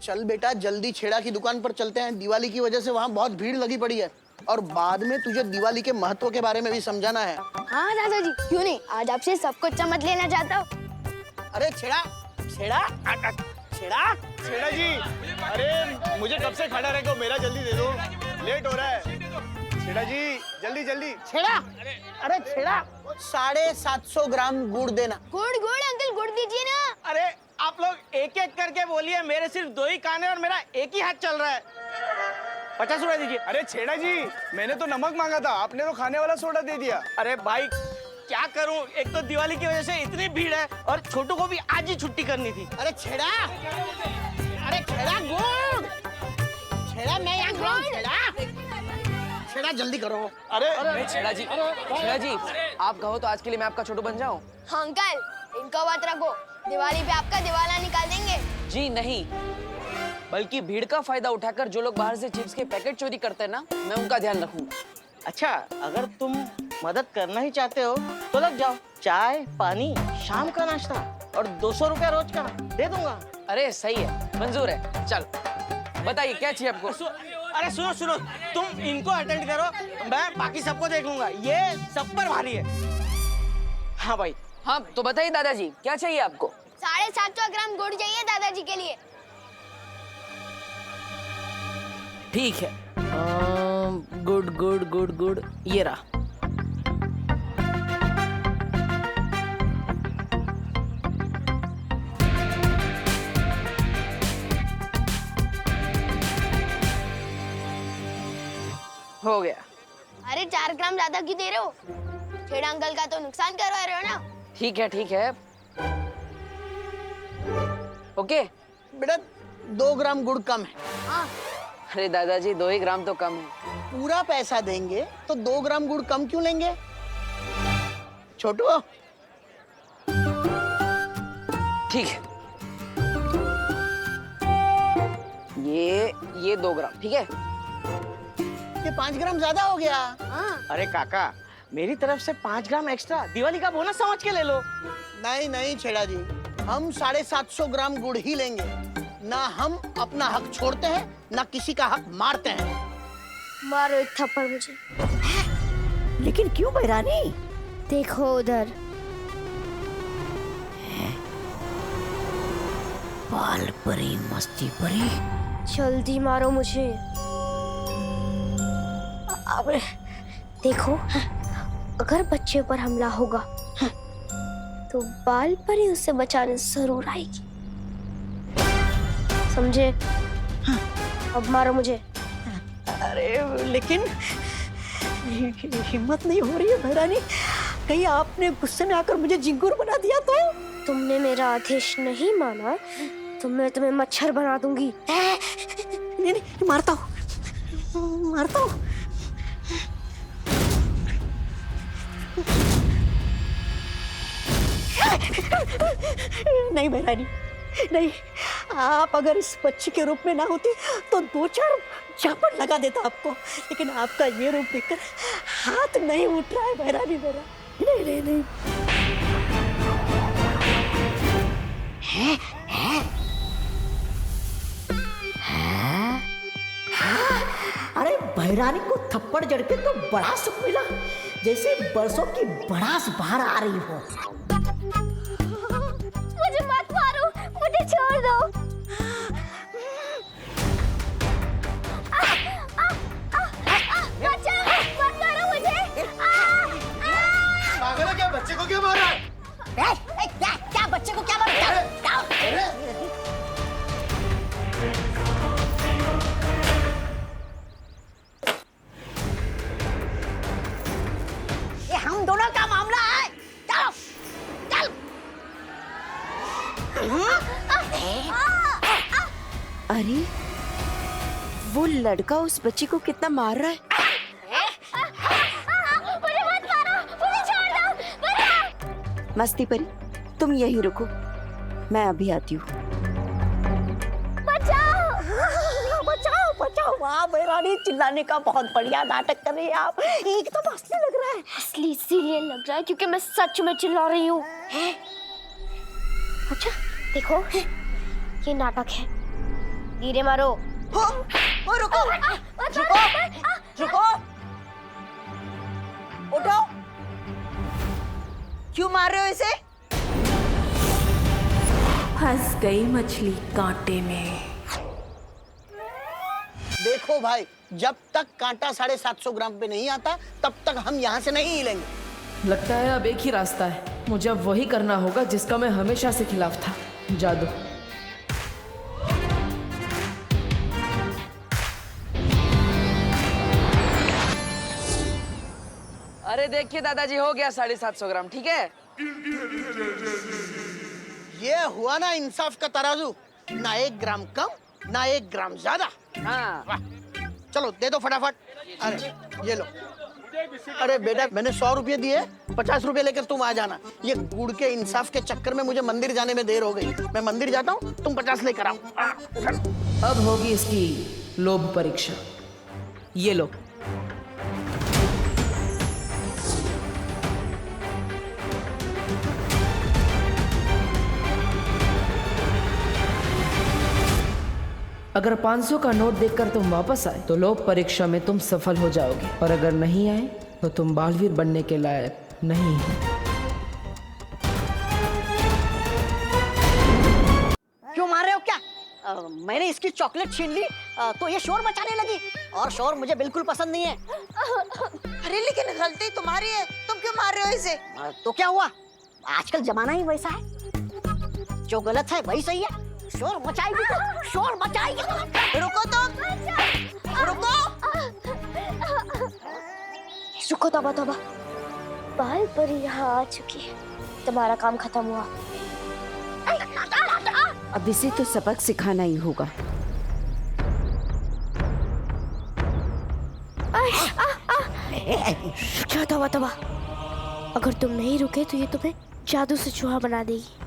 चल बेटा जल्दी छेड़ा की दुकान पर चलते हैं, दिवाली की वजह से वहाँ बहुत भीड़ लगी पड़ी है और बाद में तुझे दिवाली के महत्व के बारे में भी समझाना है। हाँ दादाजी, क्यों नहीं, आज आपसे सब कुछ समझ लेना चाहता हूँ। अरे छेड़ा छेड़ा छेड़ा छेड़ा जी, अरे मुझे कब से खड़ा रखो, मेरा जल्दी दे दो, लेट हो रहा है। छेड़ा जी जल्दी जल्दी। छेड़ा, अरे छेड़ा 750 ग्राम गुड़ देना। गुड़ गुड़ अंकल, गुड़ दीजिए ना। अरे आप लोग एक एक करके बोलिए, मेरे सिर्फ 2 ही कान है और मेरा एक ही हाथ चल रहा है। 50 रुपए दीजिए। अरे छेड़ा जी, मैंने तो नमक मांगा था, आपने तो खाने वाला सोडा दे दिया। अरे भाई क्या करूं, एक तो दिवाली की वजह से इतनी भीड़ है और छोटू को भी आज ही छुट्टी करनी थी। अरे छेड़ा, अरे छेड़ा गुड़, छेड़ा मैं यहाँ गुड़, छेड़ा जल्दी करो। अरे छेड़ा जी आप कहो तो आज के लिए मैं आपका छोटू बन जाऊं? हाँ अंकल, इनको बात रखो, दिवाली पे आपका दिवाला निकाल देंगे। जी नहीं, बल्कि भीड़ का फायदा उठाकर जो लोग बाहर से चिप्स के पैकेट चोरी करते हैं ना, मैं उनका ध्यान रखूंगा। अच्छा, अगर तुम मदद करना ही चाहते हो तो लग जाओ। चाय पानी, शाम का नाश्ता और 200 रुपया रोज का दे दूंगा। अरे सही है, मंजूर है। चल बताइए क्या चाहिए आपको? अरे सुनो सुनो, तुम इनको अटेंड करो, मैं बाकी सबको देख लूंगा, ये सब पर भारी है। हाँ भाई। हाँ तो बताइए दादाजी, क्या चाहिए आपको? 750 ग्राम गुड़ चाहिए दादाजी के लिए। ठीक है, गुड गुड गुड गुड, ये रहा। हो गया। अरे 4 ग्राम ज्यादा क्यों दे रहे हो? छेड़ा अंकल का तो नुकसान करवा रहे हो ना। ठीक है। ओके। बेटा 2 ग्राम गुड़ कम है। हाँ। अरे दादाजी 2 ही ग्राम तो कम है। पूरा पैसा देंगे तो 2 ग्राम गुड़ कम क्यों लेंगे? छोटू ठीक है, ये 2 ग्राम ठीक है। ये 5 ग्राम ज्यादा हो गया। हाँ। अरे काका, मेरी तरफ से 5 ग्राम एक्स्ट्रा दिवाली का बोनस समझ के ले लो। नहीं छेड़ा जी, हम 750 ग्राम गुड़ ही लेंगे। ना हम अपना हक छोड़ते हैं, ना किसी का हक मारते हैं। मारो एक थप्पड़ मुझे। लेकिन क्यों बहरानी? देखो उधर। बाल परी मस्ती परी। जल्दी मारो मुझे। अब देखो, अगर बच्चे पर हमला होगा तो बाल परी उसे बचाने जरूर आएगी, समझे? अब मारो मुझे। अरे लेकिन हिम्मत नहीं हो रही है बहरानी, कहीं आपने गुस्से में आकर मुझे झिंगुर बना दिया तो? तुमने मेरा आदेश नहीं माना तो मैं तुम्हें मच्छर बना दूंगी। नहीं, मारता हूँ। नहीं बहरानी, नहीं, आप अगर इस बच्ची के रूप में ना होती तो 2-4 झापड़ लगा देता आपको, लेकिन आपका ये रूप देखकर हाथ नहीं उठ रहा है बहरानी मेरा। नहीं। अरे बहरानी को थप्पड़ जड़ के तो बड़ा सुख मिला, जैसे बरसों की भड़ास बाहर आ रही हो। मुझे मत मारो, मुझे छोड़ दो। बचाओ, मत मारो मुझे। पागल है क्या, बच्चे को क्यों मार रहा है? क्या बच्चे को क्या मारा? ये हम दोनों का मामला है, चलो चल। अरे वो लड़का उस बच्ची को कितना मार रहा है। मुझे मत मारो, मुझे छोड़ दो। मस्ती परी, तुम यहीं रुको, मैं अभी आती हूँ। बचाओ। वाह बहरानी, चिल्लाने का बहुत बढ़िया नाटक कर रही है आप, एकदम असली लग रहा है। असली इसीलिए लग रहा है क्योंकि मैं सच में चिल्ला रही हूँ। अच्छा देखो, ये नाटक है, धीरे मारो। ओ रुको रुको रुको, उठो। क्यों मार रहे हो इसे? फंस गई मछली कांटे में। देखो भाई, जब तक कांटा 750 ग्राम पे नहीं आता तब तक हम यहाँ से नहीं हिलेंगे। लगता है अब एक ही रास्ता है, मुझे अब वही करना होगा जिसका मैं हमेशा से खिलाफ था, जादू। अरे देखिए दादाजी, हो गया 750 ग्राम, ठीक है? ये हुआ ना इंसाफ का तराजू, ना 1 ग्राम कम ना 1 ग्राम ज्यादा। हाँ। वाह, चलो दे दो फटाफट। अरे ये लो। अरे बेटा, मैंने 100 रुपये दिए, 50 रुपये लेकर तुम आ जाना। ये गुड़ के इंसाफ के चक्कर में मुझे मंदिर जाने में देर हो गई। मैं मंदिर जाता हूँ, तुम 50 लेकर आओ। अब होगी इसकी लोभ परीक्षा। ये लो। अगर 500 का नोट देखकर तुम वापस आए तो लोभ परीक्षा में तुम सफल हो जाओगे, और अगर नहीं आए तो तुम बालवीर बनने के लायक नहीं हो। क्यों मार रहे हो क्या? मैंने इसकी चॉकलेट छीन ली तो ये शोर मचाने लगी, और शोर मुझे बिल्कुल पसंद नहीं है। अरे लेकिन गलती तुम्हारी है, तुम क्यों मार रहे हो इसे? तो क्या हुआ, आजकल जमाना ही वैसा है। जो गलत है वही सही है। शोर मचाएगी तो शोर मचाएगी तो। रुको तुम, रुको। रुको, तोबा तोबा, बाल परी यहाँ आ चुकी है। तुम्हारा काम खत्म हुआ। अब इसे तो सबक सिखाना ही होगा। क्या तोबा तोबा, अगर तुम नहीं रुके तो ये तुम्हें जादू से चूहा बना देगी।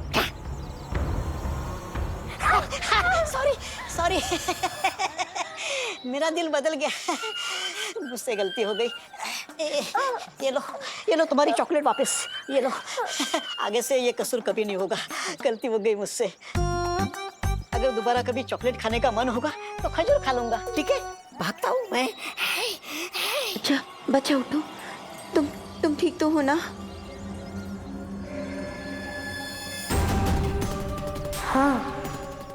सॉरी सॉरी, मेरा दिल बदल गया, मुझसे गलती हो गई। ये लो तुम्हारी चॉकलेट वापस, ये लो। आगे से ये कसूर कभी नहीं होगा, गलती हो गई मुझसे। अगर दोबारा कभी चॉकलेट खाने का मन होगा तो खजूर खा लूंगा, ठीक है? भागता हूँ मैं। अच्छा बच्चा उठो, तुम ठीक तो हो ना? हाँ,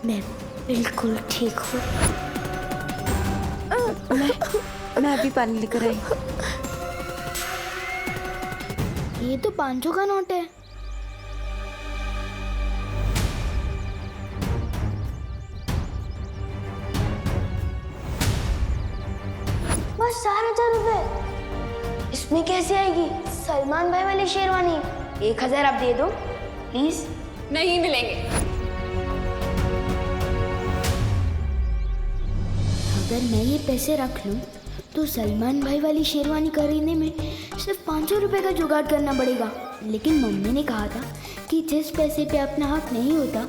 मैं बिल्कुल ठीक हूँ। मैं अभी पानी लेकर आई। ये तो 500 का नोट है। बस 4,000 रुपए। इसमें कैसे आएगी सलमान भाई वाली शेरवानी? 1,000 आप दे दो प्लीज। नहीं मिलेंगे। अगर मैं ये पैसे रख लूं तो सलमान भाई वाली शेरवानी खरीदने में सिर्फ 500 रुपए का जुगाड़ करना पड़ेगा। लेकिन मम्मी ने कहा था कि जिस पैसे पे अपना हक नहीं होता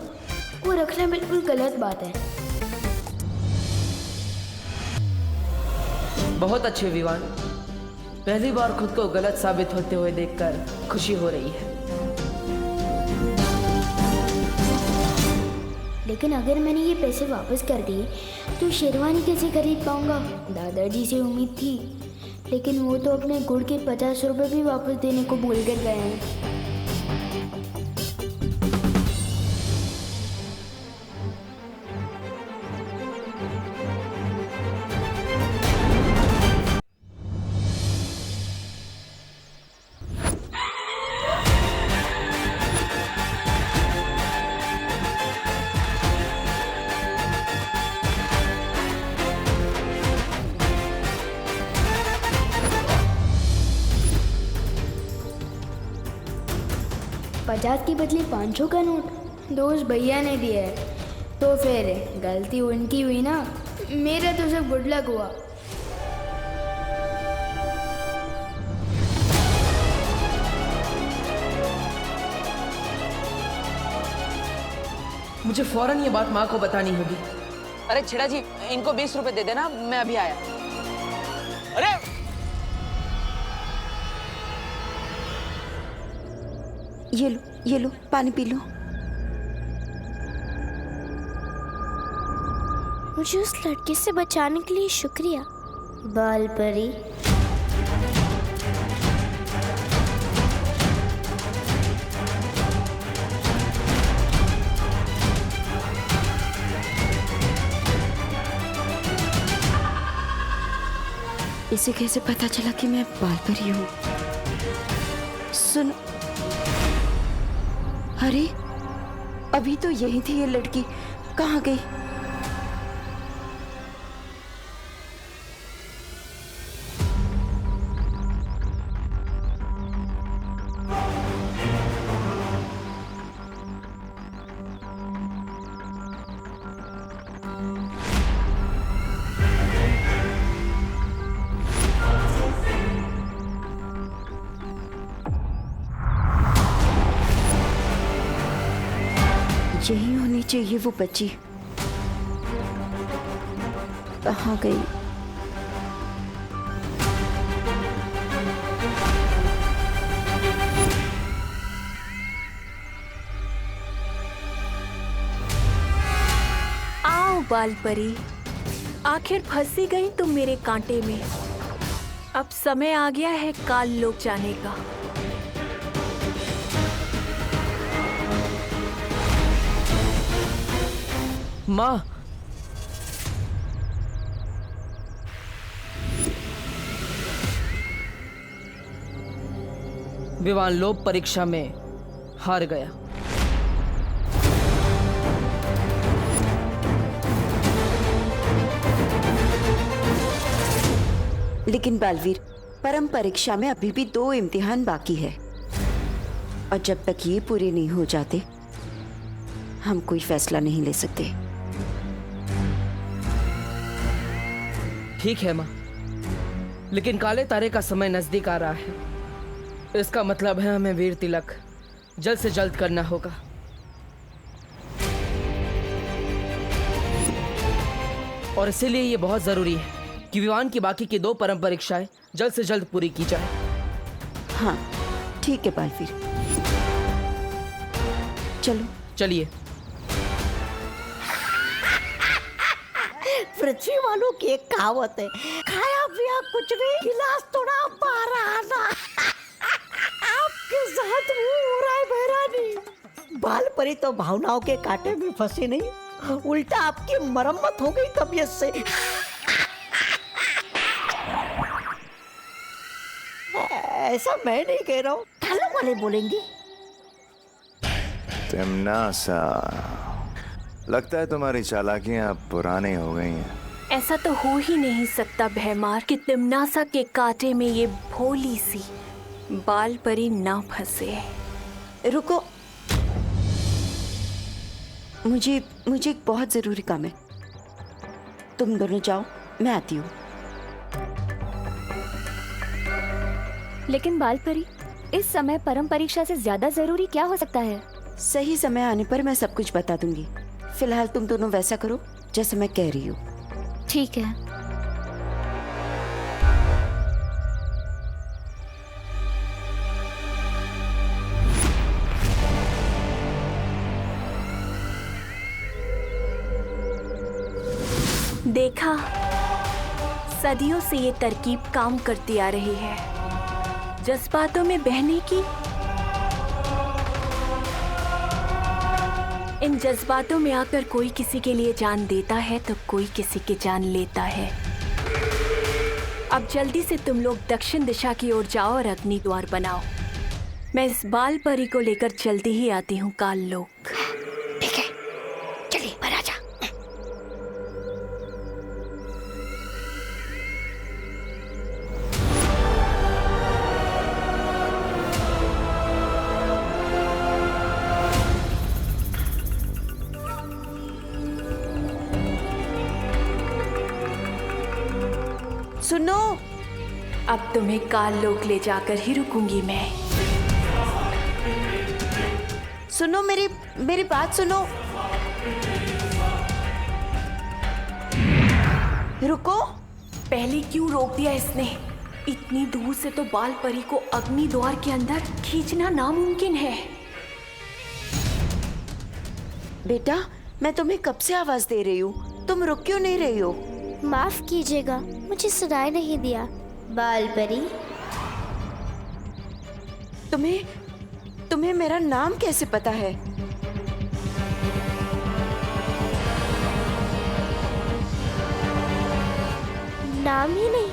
वो रखना बिल्कुल गलत बात है। बहुत अच्छे विवान, पहली बार खुद को गलत साबित होते हुए देखकर खुशी हो रही है। लेकिन अगर मैंने ये पैसे वापस कर दिए तो शेरवानी कैसे खरीद पाऊंगा? दादाजी से उम्मीद थी, लेकिन वो तो अपने गुड़ के 50 रुपए भी वापस देने को भूल कर गए हैं। पचास के बदले 500 का नोट दोस्त भैया ने दिया है, तो फिर गलती उनकी हुई ना, मेरा तो सब गुड लक हुआ। मुझे फौरन ये बात माँ को बतानी होगी। अरे छेड़ा जी, इनको 20 रुपए दे देना, मैं अभी आया। अरे ये लो पानी पी लो। मुझे उस लड़के से बचाने के लिए शुक्रिया बाल परी। इसे कैसे पता चला कि मैं बाल परी हूँ? सुन, अरे अभी तो यही थी ये लड़की, कहाँ गई? यही होनी चाहिए वो बच्ची। कहाँ गई? आओ बाल परी, आखिर फंसी गई तुम मेरे कांटे में। अब समय आ गया है काल लोक जाने का। माँ, विवान लोक परीक्षा में हार गया। लेकिन बालवीर, परम परीक्षा में अभी भी 2 इम्तिहान बाकी है और जब तक ये पूरे नहीं हो जाते हम कोई फैसला नहीं ले सकते। ठीक है माँ, लेकिन काले तारे का समय नजदीक आ रहा है। इसका मतलब है हमें वीर तिलक जल्द से जल्द करना होगा। और इसीलिए ये बहुत जरूरी है कि विवान की बाकी की 2 परम परीक्षाएं जल्द से जल्द पूरी की जाए। हाँ ठीक है बालवीर, चलो। चलिए। पृथ्वी वालों की एक कहावत है, खाया पिया कुछ नहीं, गिलास थोड़ा बाहर आना। आपके साथ वो हो रहा है बहरानी। बाल परी तो भावनाओं के कांटे में फंसी नहीं, उल्टा आपकी मरम्मत हो गई तबीयत से। ऐसा मैं नहीं कह रहा हूँ, थालों वाले बोलेंगे। तिमनासा, लगता है तुम्हारी चालाकियां अब पुरानी हो गई हैं। ऐसा तो हो ही नहीं सकता भैमार कि तिमनासा के कांटे में ये भोली सी बाल परी ना फंसे। रुको, मुझे एक बहुत जरूरी काम है। तुम दोनों जाओ, मैं आती हूँ। लेकिन बाल परी, इस समय परम परीक्षा से ज्यादा जरूरी क्या हो सकता है? सही समय आने पर मैं सब कुछ बता दूंगी। फिलहाल तुम दोनों वैसा करो जैसे मैं कह रही हूँ। ठीक है। देखा, सदियों से ये तरकीब काम करती आ रही है। जज्बातों में बहने की, इन जज्बातों में आकर कोई किसी के लिए जान देता है तो कोई किसी की जान लेता है। अब जल्दी से तुम लोग दक्षिण दिशा की ओर जाओ और अग्नि द्वार बनाओ। मैं इस बाल परी को लेकर जल्दी ही आती हूँ काल लोक। ठीक है, चलिए महाराजा। सुनो, अब तुम्हें काल लोक ले जाकर ही रुकूंगी मैं। सुनो, मेरी बात सुनो। रुको। पहले क्यों रोक दिया इसने? इतनी दूर से तो बाल परी को अग्नि द्वार के अंदर खींचना नामुमकिन है। बेटा, मैं तुम्हें कब से आवाज दे रही हूँ, तुम रुक क्यों नहीं रही हो? माफ कीजिएगा, मुझे सुनाई नहीं दिया। बाल परी, तुम्हें मेरा नाम कैसे पता है? नाम ही नहीं,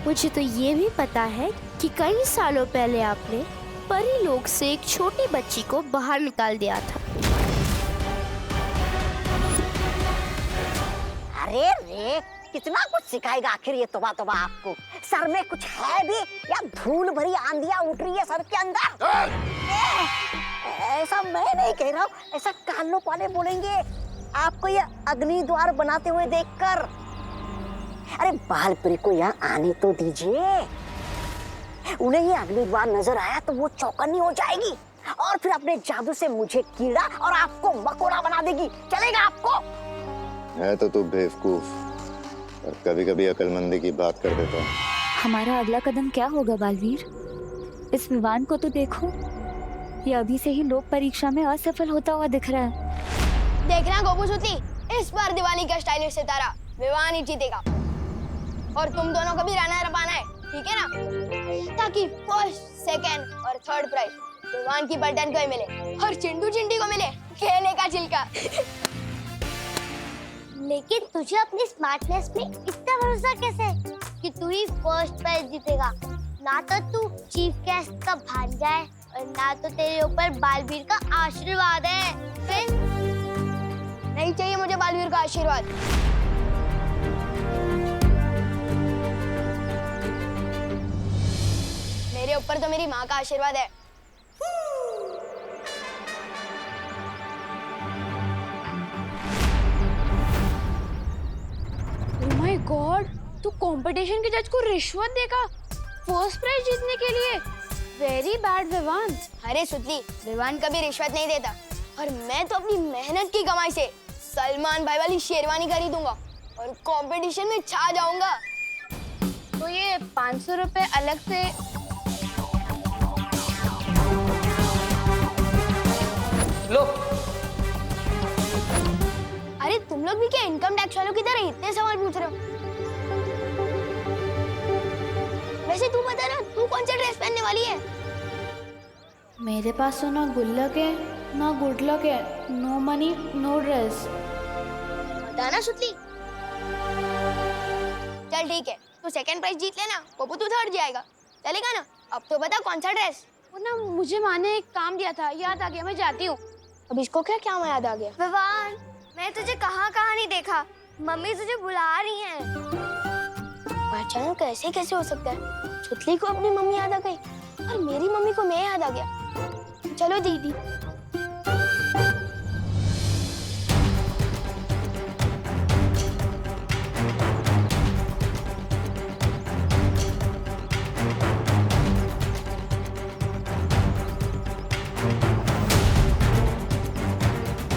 मुझे तो ये भी पता है कि कई सालों पहले आपने परी लोग से एक छोटी बच्ची को बाहर निकाल दिया था। अरे रे, कितना कुछ सिखाएगा आखिर ये तोबा तोबा आपको। सर में कुछ है भी या धूल भरी आंधियां उठ रही है सर के अंदर? ऐसा मैं नहीं कह रहा हूँ, ऐसा कानों पाले बोलेंगे आपको ये अग्नि द्वार बनाते हुए देखकर। अरे बालपरी को यहाँ आने तो दीजिए, उन्हें ये अग्नि द्वार नजर आया तो वो चौकन्नी हो जाएगी और फिर अपने जादू से मुझे कीड़ा और आपको मकोड़ा बना देगी। चलेगा आपको? है तो तू बेवकूफ, पर कभी कभी अकलमंदी की बात कर देता है। हमारा अगला कदम क्या होगा बालवीर? इस विवान को तो देखो, ये अभी से ही लोक परीक्षा में असफल होता हुआ दिख रहा है। देखना गोपूसुती, इस बार दिवाली का स्टाइलिश सितारा विवान ही जीतेगा और तुम दोनों को भी रनर अप आना है, ठीक है ना? ताकि फर्स्ट, सेकंड और थर्ड प्राइज विवान की पलटन को ही मिले और चिंटू चिंटी को मिले खेलने का छिलका। लेकिन तुझे अपनी स्मार्टनेस में इतना भरोसा कैसे है कि तू ही फर्स्ट प्राइज जीतेगा? ना तो तू चीफ गेस्ट का भांजा है और ना तो तेरे ऊपर बालवीर का आशीर्वाद है। फिर नहीं चाहिए मुझे बालवीर का आशीर्वाद। मेरे ऊपर तो मेरी माँ का आशीर्वाद है। ओह माय गॉड, तू कंपटीशन के जज को रिश्वत देगा फर्स्ट प्राइज जीतने के लिए? Very bad Vivaan. अरे सुतली, विवान कभी रिश्वत नहीं देता और मैं तो अपनी मेहनत की कमाई से सलमान भाई वाली शेरवानी खरीदूंगा और कंपटीशन में छा जाऊंगा। तो ये 500 रुपए अलग से लो। अरे तुम लोग भी क्या इनकम टैक्स वालों की तरह इतने सवाल पूछ रहे हो? वैसे तू बता ना, तू कौन सा ड्रेस पहनने वाली है? मेरे पास तो ना गुल्लक है ना गुड लक है, नो मनी नो ड्रेस। बता ना सुतली। चल ठीक है, तू सेकंड प्राइज जीत लेना, पप्पू तू थर्ड जाएगा, चलेगा ना? अब तो बता कौन सा ड्रेस? वो ना मुझे माँ ने एक काम दिया था, याद आ गया, मैं जाती हूँ। अब इसको क्या क्या याद आ गया? विवान, मैं तुझे कहाँ नहीं देखा, मम्मी तुझे बुला रही हैं। पहचान कैसे कैसे हो सकता है? सुतली को अपनी मम्मी याद आ गई और मेरी मम्मी को मैं याद आ गया। चलो दीदी।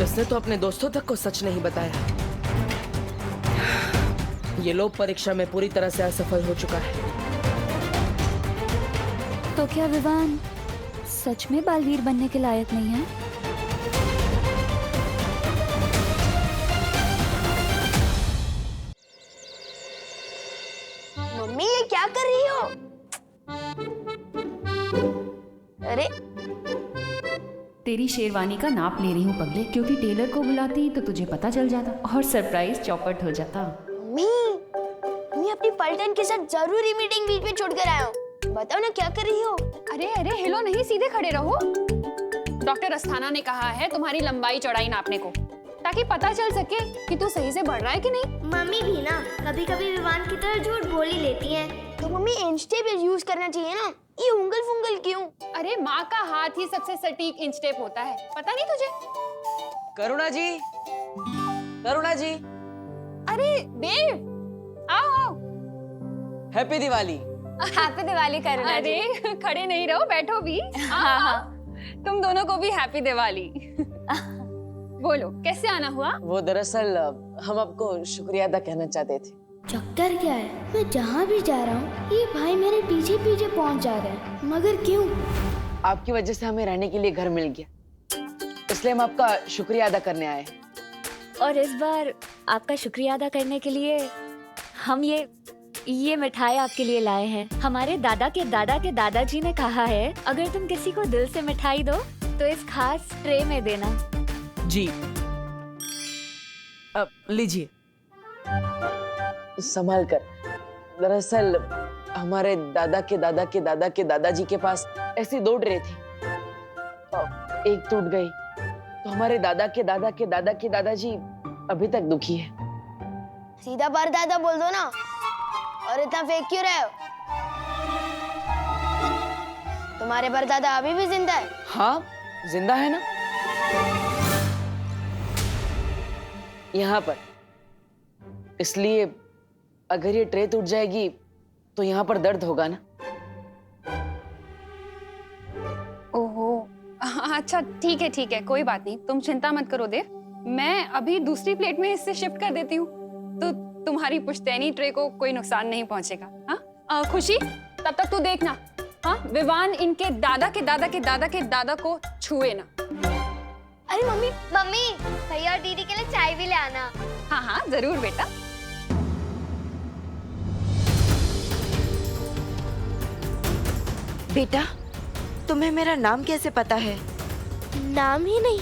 इसने तो अपने दोस्तों तक को सच नहीं बताया। ये लोक परीक्षा में पूरी तरह से असफल हो चुका है। तो क्या विवान सच में बालवीर बनने के लायक नहीं है? मम्मी ये क्या कर रही हो? अरे तेरी शेरवानी का नाप ले रही हूँ पगले, क्योंकि टेलर को बुलाती तो तुझे पता चल जाता और सरप्राइज चौपट हो जाता। मम्मी अपनी पलटन के साथ जरूरी मीटिंग बीच में छोड़ कर आया हूँ, बताओ ना क्या कर रही हो? अरे अरे हिलो नहीं, सीधे खड़े रहो। डॉक्टर अस्थाना ने कहा है तुम्हारी लंबाई चौड़ाई नापने को, ताकि पता चल सके कि तू सही से बढ़ रहा है कि नहीं। मम्मी भी ना कभी कभी विवान की तरह झूठ बोल ही लेती हैं। तो मम्मी इंच टेप यूज करना चाहिए ना, ये उंगल फुंगल क्यों? अरे माँ का हाथ ही सबसे सटीक इंच टेप होता है, पता नहीं तुझे? करुणा जी, करुणा जी। अरे देव, आओ आओ। हैप्पी दिवाली। हैप्पी दिवाली करुणा जी। अरे खड़े नहीं रहो, बैठो भी। हाँ हाँ, तुम दोनों को भी हैप्पी दिवाली। बोलो कैसे आना हुआ? वो दरअसल हम आपको शुक्रिया अदा कहना चाहते थे। चक्कर क्या है, मैं जहाँ भी जा रहा हूँ ये भाई मेरे पीछे पीछे पहुँच जा रहे हैं, मगर क्यों? आपकी वजह से हमें रहने के लिए घर मिल गया, इसलिए हम आपका शुक्रिया अदा करने आए। और इस बार आपका शुक्रिया अदा करने के लिए हम ये मिठाई आपके लिए लाए हैं। हमारे दादा के दादाजी ने कहा है अगर तुम किसी को दिल से मिठाई दो तो इस खास ट्रे में देना। जी अब लीजिए, संभाल कर। दरअसल हमारे दादा के दादाजी के पास ऐसी 2 ट्रे थी, एक टूट गई तो हमारे दादा के दादाजी अभी तक दुखी है। सीधा परदादा बोल दो ना, और इतना फेंक क्यों रहे हो? तुम्हारे परदादा अभी भी जिंदा है? हाँ जिंदा है ना, यहाँ पर। इसलिए अगर ये ट्रे टूट जाएगी तो यहाँ पर दर्द होगा ना। ओहो, अच्छा ठीक है, कोई बात नहीं, तुम चिंता मत करो देव। मैं अभी दूसरी प्लेट में इससे शिफ्ट कर देती हूँ, तो तुम्हारी पुश्तैनी ट्रे को कोई नुकसान नहीं पहुंचेगा। हाँ खुशी, तब तक तू देखना, हाँ विवान इनके दादा के दादा को छुए ना। अरे मम्मी भैया और दीदी के लिए चाय भी ले आना। हाँ जरूर बेटा। बेटा, तुम्हें मेरा नाम कैसे पता है? नाम ही नहीं,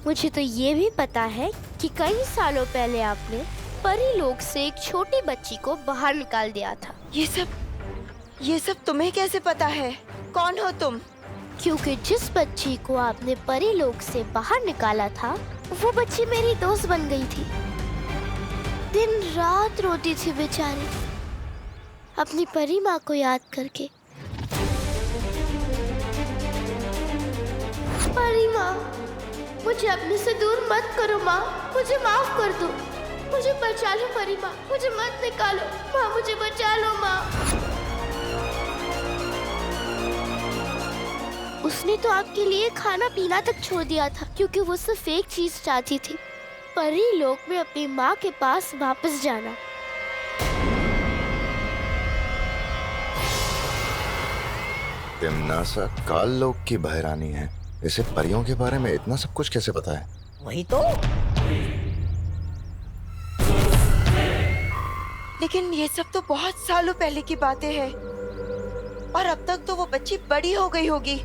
मुझे तो ये भी पता है कि कई सालों पहले आपने परी लोक से एक छोटी बच्ची को बाहर निकाल दिया था। ये सब तुम्हें कैसे पता है? कौन हो तुम? क्योंकि जिस बच्ची को आपने परी लोक से बाहर निकाला था वो बच्ची मेरी दोस्त बन गई थी। दिन रात रोती थी बेचारी, अपनी परी माँ को याद करके। परी माँ, मुझे अपने से दूर मत करो माँ, मुझे माफ कर दो, मुझे बचा लो परी माँ, मुझे मत निकालो माँ, मुझे बचा लो माँ। उसने तो आपके लिए खाना पीना तक छोड़ दिया था क्योंकि वो सिर्फ एक चीज चाहती थी, परी लोक में अपनी माँ के पास वापस जाना। तिमनासा काल लोक की बहरानी है, इसे परियों के बारे में इतना सब कुछ कैसे पता है? वही तो। लेकिन ये सब तो बहुत सालों पहले की बातें हैं, और अब तक तो वो बच्ची बड़ी हो गई होगी।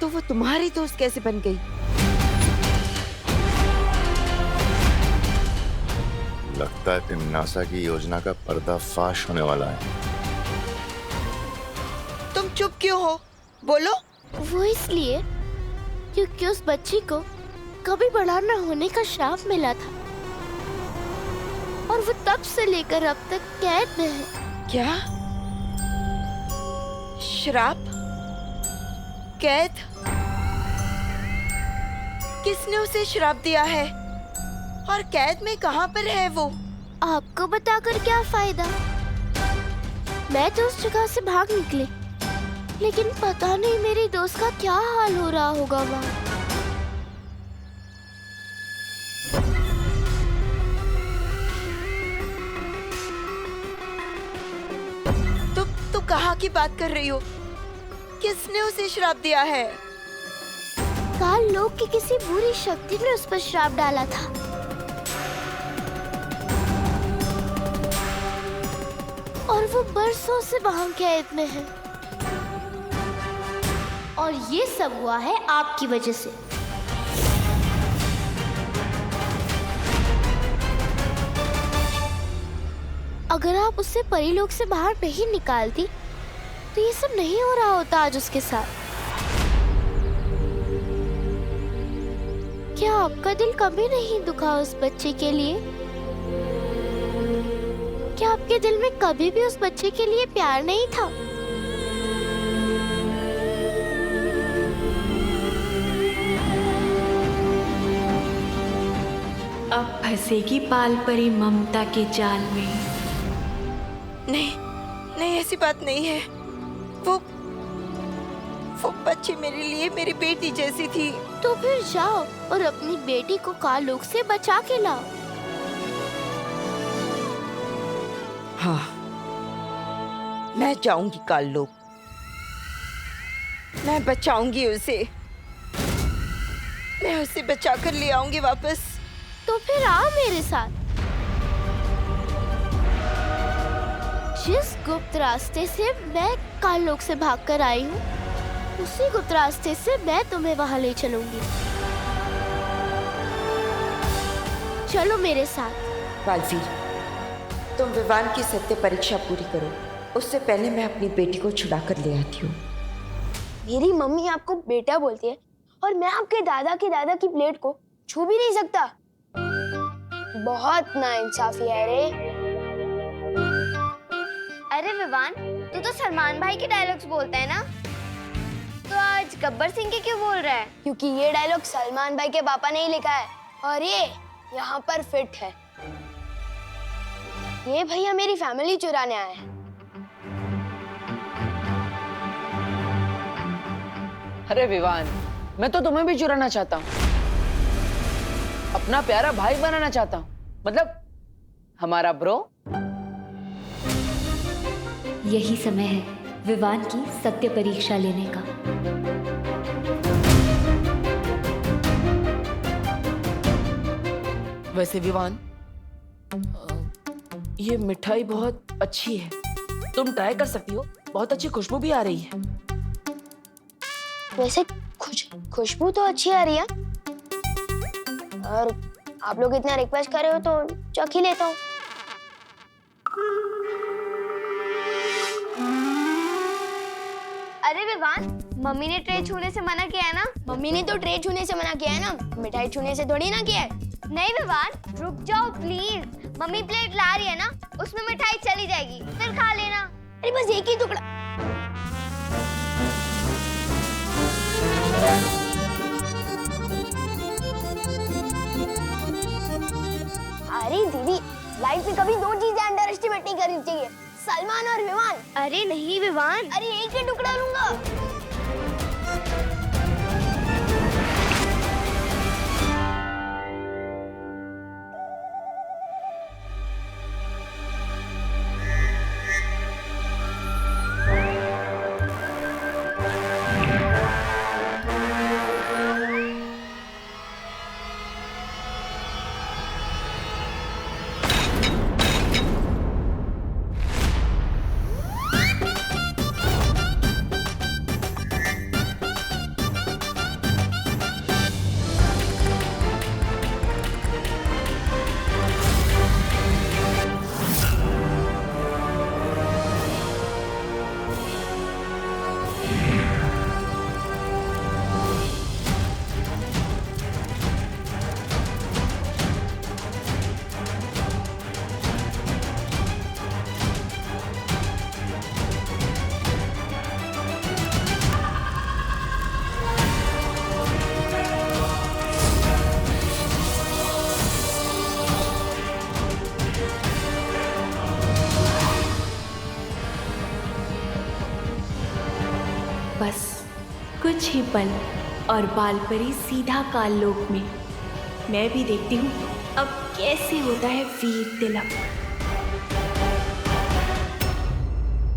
तो वो तुम्हारी दोस्त कैसे बन गई? लगता है तिमनासा की योजना का पर्दाफाश होने वाला है। तुम चुप क्यों हो? बोलो। वो इसलिए क्योंकि उस बच्ची को कभी बड़ा न होने का श्राप मिला था, और वो तब से लेकर अब तक कैद में है। क्या? श्राप? कैद? किसने उसे श्राप दिया है? और कैद में कहाँ पर है वो? आपको बताकर क्या फायदा? मैं तो उस जगह से भाग निकली, लेकिन पता नहीं मेरी दोस्त का क्या हाल हो रहा होगा वहाँ। तुम कहाँ की बात कर रही हो? किसने उसे श्राप दिया है? काल लोक की किसी बुरी शक्ति ने उस पर श्राप डाला था, और वो बरसों से वहाँ कैद में है, और ये सब हुआ है आपकी वजह से। अगर आप उससे परीलोक से बाहर नहीं निकालती तो ये सब नहीं हो रहा होता आज उसके साथ। क्या आपका दिल कभी नहीं दुखा उस बच्चे के लिए? क्या आपके दिल में कभी भी उस बच्चे के लिए प्यार नहीं था? अब फंसेगी पाल परी ममता के जाल में। नहीं, ऐसी बात नहीं है। वो बच्ची मेरे लिए मेरी बेटी जैसी थी। तो फिर जाओ और अपनी बेटी को कालोक से बचा के लाओ। हाँ, मैं जाऊंगी कालोक, मैं बचाऊंगी उसे। मैं मैं उसे बचा कर ले आऊंगी वापस। तो फिर आ मेरे साथ। जिस गुप्त रास्ते से मैं कालोक से भागकर आई हूँ, उसी गुप्त रास्ते से मैं तुम्हें वहां ले चलूंगी। चलो मेरे साथ। बालवीर, तुम विवान की सत्य परीक्षा पूरी करो, उससे पहले मैं अपनी बेटी को छुड़ा कर ले आती हूँ। मेरी मम्मी आपको बेटा बोलती है और मैं आपके दादा की प्लेट को छू भी नहीं सकता। बहुत नाइंसाफी है रे। अरे विवान, तू तो सलमान भाई के डायलॉग्स बोलता है ना, तो आज गब्बर सिंह के क्यों बोल रहा है? क्योंकि ये डायलॉग सलमान भाई के पापा ने ही लिखा है और ये यहाँ पर फिट है। ये भैया मेरी फैमिली चुराने आए हैं। अरे विवान, मैं तो तुम्हें भी चुराना चाहता हूँ, अपना प्यारा भाई बनाना चाहता हूँ, मतलब हमारा ब्रो। यही समय है विवान की सत्य परीक्षा लेने का। वैसे विवान, ये मिठाई बहुत अच्छी है, तुम ट्राई कर सकती हो, बहुत अच्छी खुशबू भी आ रही है। वैसे खुशबू तो अच्छी आ रही है, और आप लोग इतना रिक्वेस्ट कर रहे हो तो चख ही लेता हूँ। अरे विवान, मम्मी ने ट्रे छूने से मना किया है ना? मम्मी ने तो ट्रे छूने से मना किया है ना, मिठाई छूने से थोड़ी ना किया है। नहीं विवान, रुक जाओ प्लीज। मम्मी प्लेट ला रही है ना, उसमें मिठाई चली जाएगी, फिर खा लेना। अरे बस एक ही टुकड़ा। अरे दीदी, लाइफ में कभी दो चीजें अंडर एस्टिमेट नहीं करनी चाहिए, सलमान और विवान। अरे नहीं विवान, अरे एक ही टुकड़ा लूंगा। बस कुछ ही पल और बालपरी सीधा काल लोक में। मैं भी देखती हूँ अब कैसे होता है वीर तिलक।